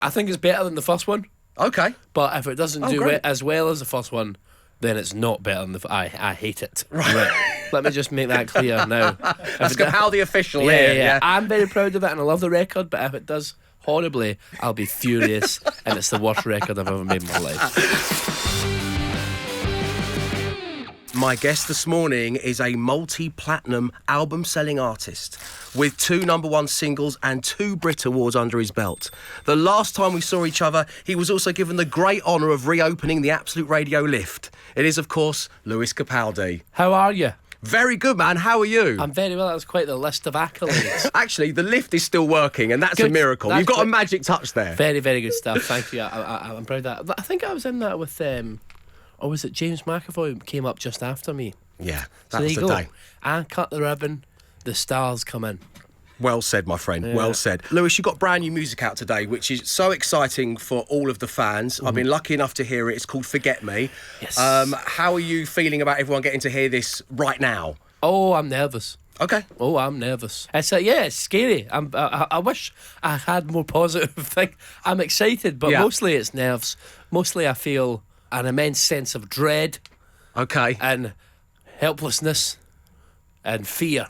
I think it's better than the first one. Okay. But if it doesn't do great. it as well as the first one, then it's not better than I hate it. Right. Let me just make that clear now. That's Capaldi official yeah, here. yeah. I'm very proud of it and I love the record, but if it does horribly, I'll be furious and it's the worst record I've ever made in my life. My guest this morning is a multi-platinum album-selling artist with 2 #1 singles and 2 Brit Awards under his belt. The last time we saw each other, he was also given the great honour of reopening the Absolute Radio lift. It is, of course, Lewis Capaldi. How are you? Very good, man. How are you? I'm very well. That's quite the list of accolades. Actually, the lift is still working, and that's Good. a miracle. That's You've got a good. magic touch there. Very, very good stuff. Thank you. I'm proud of that. I think I was in that with... or was it James McAvoy came up just after me? Yeah, So that there was you the go. day. I cut the ribbon, the stars come in. Well said, my friend. Well said. Lewis, you've got brand new music out today, which is so exciting for all of the fans. I've been lucky enough to hear it. It's called Forget Me. Yes. How are you feeling about everyone getting to hear this right now? Oh, I'm nervous. Okay. Oh, I'm nervous. It's scary. I wish I had more positive thing. I'm excited, but Yeah. mostly it's nerves. Mostly I feel an immense sense of dread Okay. and helplessness and fear.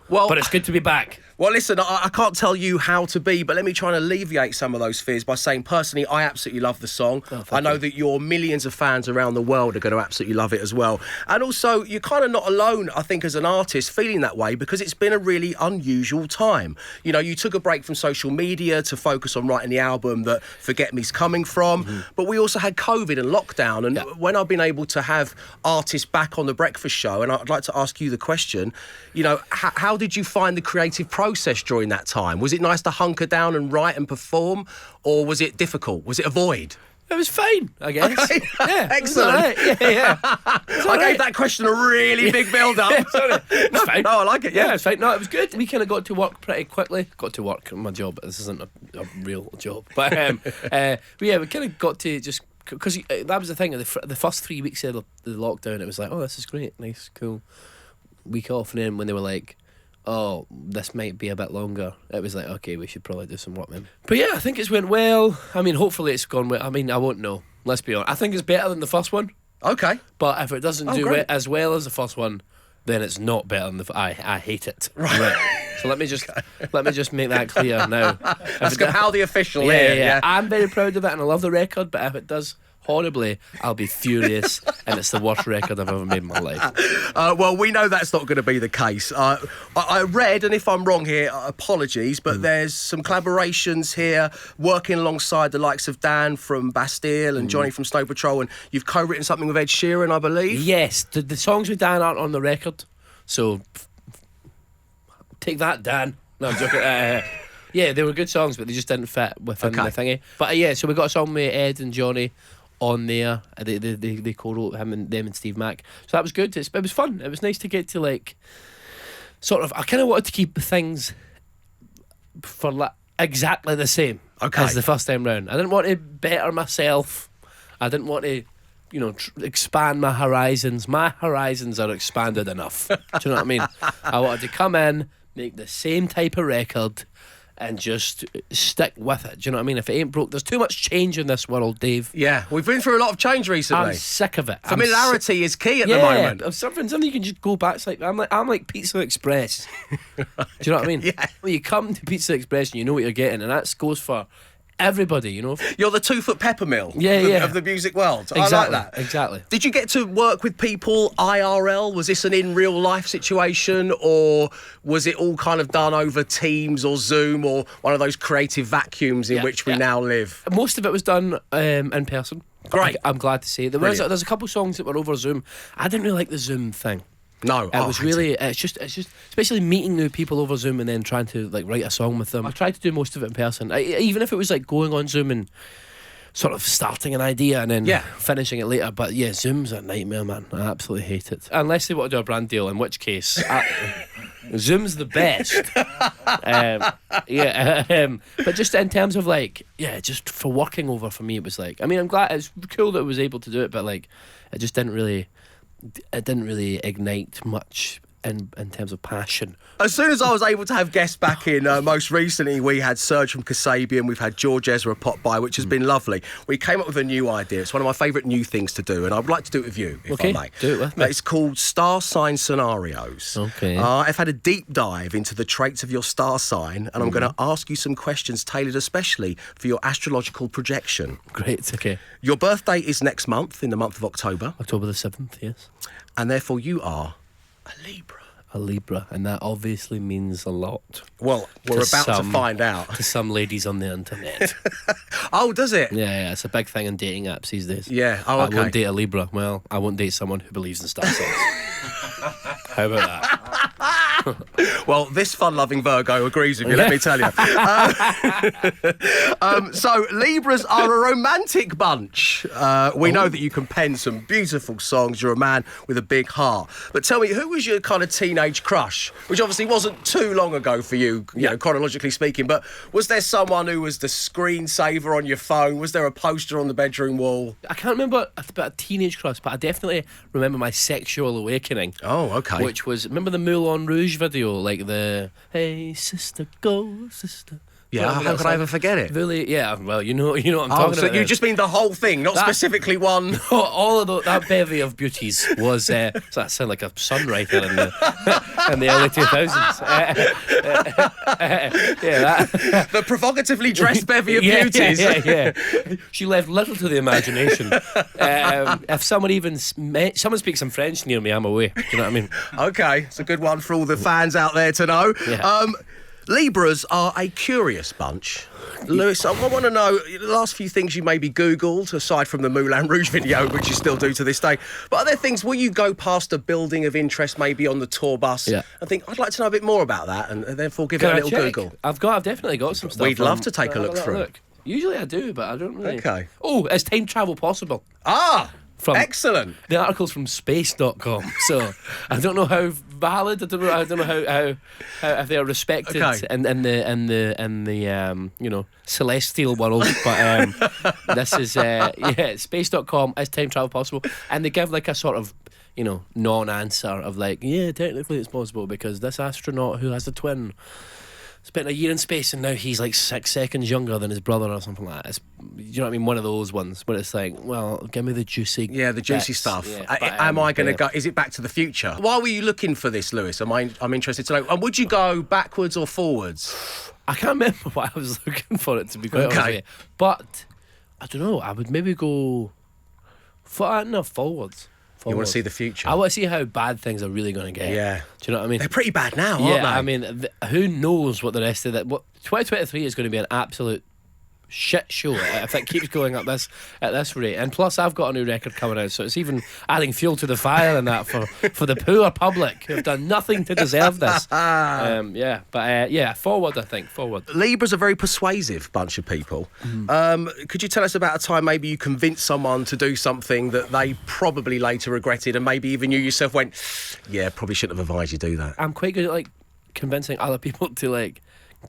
Well, But it's good to be back. Well, listen, I can't tell you how to be, but let me try and alleviate some of those fears by saying, personally, I absolutely love the song. I know that your millions of fans around the world are going to absolutely love it as well. And also, you're kind of not alone, I think, as an artist feeling that way, because it's been a really unusual time. You know, you took a break from social media to focus on writing the album that Forget Me's coming from, but we also had COVID and lockdown. And when I've been able to have artists back on The Breakfast Show, and I'd like to ask you the question, you know, how did you find the creative process during that time? Was it nice to hunker down and write and perform, or was it difficult? Was it a void? It was fine, I guess. Okay. Yeah, Excellent. It was all right. Yeah. I gave that question a really big build-up. It's fine. No, I like it, yeah. It's fine. No, it was good. We kind of got to work pretty quickly. Got to work on my job. This isn't a real job. But we kind of got to just... Because that was the thing. The first 3 weeks of the lockdown, it was like, oh, this is great. Nice, cool. Week off. And then when they were like, oh, this might be a bit longer, it was like, okay, we should probably do some work then. But yeah, I think it's went well. I mean, hopefully it's gone well. I mean, I won't know. Let's be honest. I think it's better than the first one. Okay. But if it doesn't do great. it as well as the first one, then it's not better than I hate it. Right. So let me just make that clear now. That's Capaldi official Yeah, here. yeah. I'm very proud of it and I love the record, but if it does horribly, I'll be furious and it's the worst record I've ever made in my life. Well, we know that's not going to be the case. I read, and if I'm wrong here, apologies, but there's some collaborations here working alongside the likes of Dan from Bastille and Johnny from Snow Patrol, and you've co-written something with Ed Sheeran, I believe. Yes, the songs with Dan aren't on the record, so take that, Dan. No, I'm joking. Yeah, they were good songs, but they just didn't fit within the thingy. But yeah, so we got a song with Ed and Johnny on there. They co-wrote them and Steve Mac. So that was good. It was fun. It was nice to get to like sort of. I kind of wanted to keep things for exactly the same as the first time round. I didn't want to better myself. I didn't want to, expand my horizons. My horizons are expanded enough. Do you know what I mean? I wanted to come in, make the same type of record, and just stick with it. Do you know what I mean? If it ain't broke, there's too much change in this world, Dave. Yeah, we've been through a lot of change recently. I'm sick of it. Familiarity is key at the moment. Yeah, something you can just go back. It's like I'm like Pizza Express. Do you know what I mean? Yeah. When you come to Pizza Express and you know what you're getting, and that goes for everybody, You're the 2-foot peppermill of the music world. Exactly, I like that. Exactly. Did you get to work with people IRL? Was this an in real life situation, or was it all kind of done over Teams or Zoom or one of those creative vacuums in which we now live? Most of it was done in person. Great. I'm glad to say. There's a couple songs that were over Zoom. I didn't really like the Zoom thing. No, It was really, it's just, especially meeting new people over Zoom and then trying to write a song with them. I tried to do most of it in person, even if it was like going on Zoom and sort of starting an idea and then finishing it later. But yeah, Zoom's a nightmare, man. I absolutely hate it. Unless they want to do a brand deal, in which case, Zoom's the best. But just in terms of just for working over for me, it was like, I mean, I'm glad, it's cool that I was able to do it, but it just didn't really ignite much in terms of passion. As soon as I was able to have guests back in, most recently we had Serge from Kasabian, we've had George Ezra pop by, which has been lovely. We came up with a new idea. It's one of my favourite new things to do, and I would like to do it with you, if I may. Do it with me. It's called Star Sign Scenarios. Okay. I've had a deep dive into the traits of your star sign, and I'm going to ask you some questions tailored especially for your astrological projection. Great, okay. Your birthday is next month, in the month of October. October the 7th, yes. And therefore you are a Libra. A Libra, and that obviously means a lot. Well, we're about to find out. To some ladies on the internet. Oh, does it? Yeah, it's a big thing in dating apps these days. Yeah, oh, okay. I won't date a Libra. Well, I won't date someone who believes in star signs. How about that? Well, this fun-loving Virgo agrees with you, let me tell you. So, Libras are a romantic bunch. We know that you can pen some beautiful songs. You're a man with a big heart. But tell me, who was your kind of teenage crush? Which obviously wasn't too long ago for you, you know, chronologically speaking. But was there someone who was the screensaver on your phone? Was there a poster on the bedroom wall? I can't remember about a teenage crush, but I definitely remember my sexual awakening. Oh, okay. Which was, remember the Moulin Rouge video? Like the, hey, sister, go, sister. Yeah, how could I ever forget it? Really, yeah, well, you know what I'm talking so about. you just mean the whole thing, not specifically one? All of that bevy of beauties was, so that sounded like a songwriter in the early 2000s. The provocatively dressed bevy of beauties. Yeah. She left little to the imagination. If someone speaks some French near me, I'm away. Do you know what I mean? Okay, it's a good one for all the fans out there to know. Yeah. Libras are a curious bunch. Lewis, I want to know the last few things you maybe Googled, aside from the Moulin Rouge video, which you still do to this day. But are there things, will you go past a building of interest maybe on the tour bus and think, I'd like to know a bit more about that, and therefore give it a little Google? I've definitely got some stuff. We'd love to take a look through. Usually I do, but I don't really. Okay. Oh, is time travel possible? Excellent. The article's from space.com, so I don't know how valid. I don't know how if they are respected in the you know, celestial world. But this is space.com. Is time travel possible? And they give like a sort of, you know, non-answer of like, yeah, technically it's possible because this astronaut who has a twin spent a year in space and now he's like 6 seconds younger than his brother or something like that. It's, you know what I mean? One of those ones where it's like, well, give me the juicy juicy stuff. Yeah, am I going to go? Is it Back to the Future? Why were you looking for this, Lewis? I'm interested to know. And would you go backwards or forwards? I can't remember why I was looking for it, to be quite honest with you. But I don't know. I would maybe go forwards. You want to see the future? I want to see how bad things are really going to get. Yeah. Do you know what I mean? They're pretty bad now, aren't they? Yeah, I mean, who knows what the rest of that... 2023 is going to be an absolute shit show if it keeps going up at this rate. And plus, I've got a new record coming out, so it's even adding fuel to the fire and that for the poor public who have done nothing to deserve this. Forward, I think. Forward. Libras are a very persuasive bunch of people. Could you tell us about a time maybe you convinced someone to do something that they probably later regretted, and maybe even you yourself went, yeah, probably shouldn't have advised you do that? I'm quite good at like convincing other people to like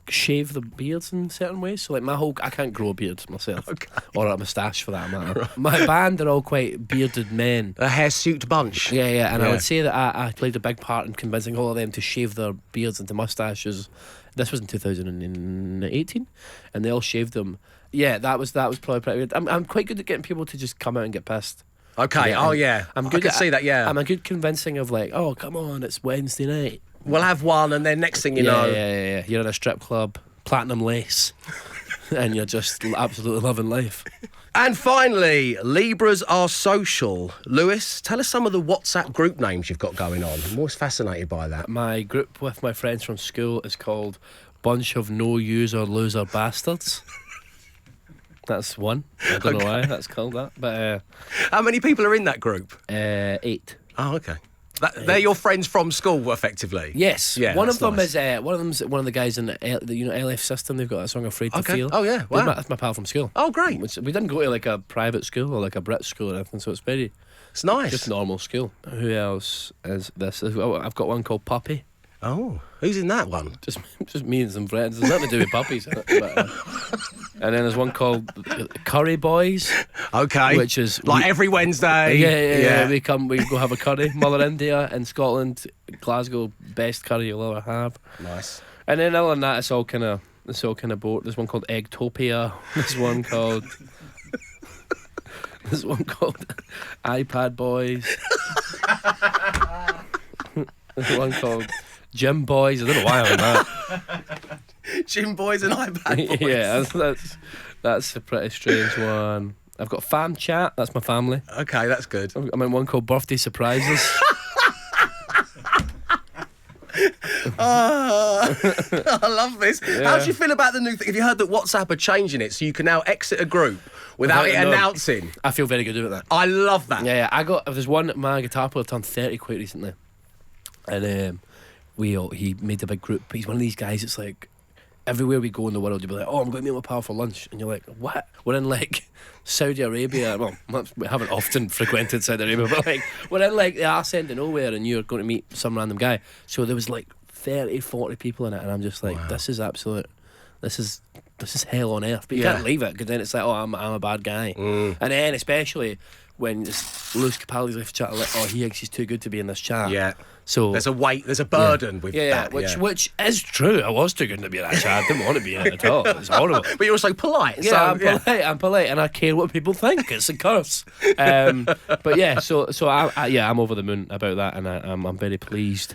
shave the beards in certain ways. So like I can't grow a beard myself, or a moustache for that matter. My band are all quite bearded men, a hirsute bunch. Yeah, and I would say that I played a big part in convincing all of them to shave their beards into moustaches. This was in 2018, and they all shaved them. Yeah, that was probably pretty good. I'm quite good at getting people to just come out and get pissed. Okay. I'm good. I could see that. Yeah, I'm a good convincing of like, oh come on, it's Wednesday night. We'll have one, and then next thing you know... Yeah. You're in a strip club, platinum lace, and you're just absolutely loving life. And finally, Libras are social. Lewis, tell us some of the WhatsApp group names you've got going on. I'm always fascinated by that. My group with my friends from school is called Bunch of No User Loser Bastards. That's one. I don't know why that's called that. But how many people are in that group? 8. Oh, okay. They're your friends from school, effectively. Yes. Yeah. One of them's one of the guys in the LF System. They've got that song "Afraid to Feel." Oh yeah. Wow. That's my pal from school. Oh great. We didn't go to like a private school or like a Brit school or anything, so it's nice. Just normal school. Who else is this? I've got one called Puppy. Oh, who's in that one? Just me and some friends. There's nothing to do with puppies in it. But, and then there's one called Curry Boys. Okay. Which is like every Wednesday. Yeah. We go have a curry. Mother India in Scotland Glasgow, best curry you'll ever have. Nice. And then other than that, it's all kind of boat. There's one called Eggtopia. There's one called iPad Boys. There's one called Gym Boys. I don't know why I'm on that. Gym Boys and iPad Boys. Yeah, that's a pretty strange one. I've got Fam Chat. That's my family. Okay, that's good. I'm in one called Birthday Surprises. I love this. Yeah. How do you feel about the new thing? Have you heard that WhatsApp are changing it so you can now exit a group without it announcing? I feel very good about that. I love that. Yeah. There's one, my guitar player turned 30 quite recently. And he made a big group. He's one of these guys that's like, everywhere we go in the world, you'll be like, oh, I'm going to meet my pal for lunch. And you're like, what? We're in like Saudi Arabia. Well, we haven't often frequented Saudi Arabia, but like, we're in like the arse end of nowhere and you're going to meet some random guy. So there was like 30, 40 people in it. And I'm just like, this is hell on earth. But you can't leave it because then it's like, oh, I'm a bad guy. And then especially when Lewis Capaldi's left chat, like, oh, he thinks he's too good to be in this chat. Yeah. So there's a weight, there's a burden with that. Which is true. I was too good to be in that chat. I didn't want to be in it at all. It's horrible. But you're also polite. Yeah, so, I'm polite, and I care what people think. It's a curse. But yeah, so I'm over the moon about that, and I'm very pleased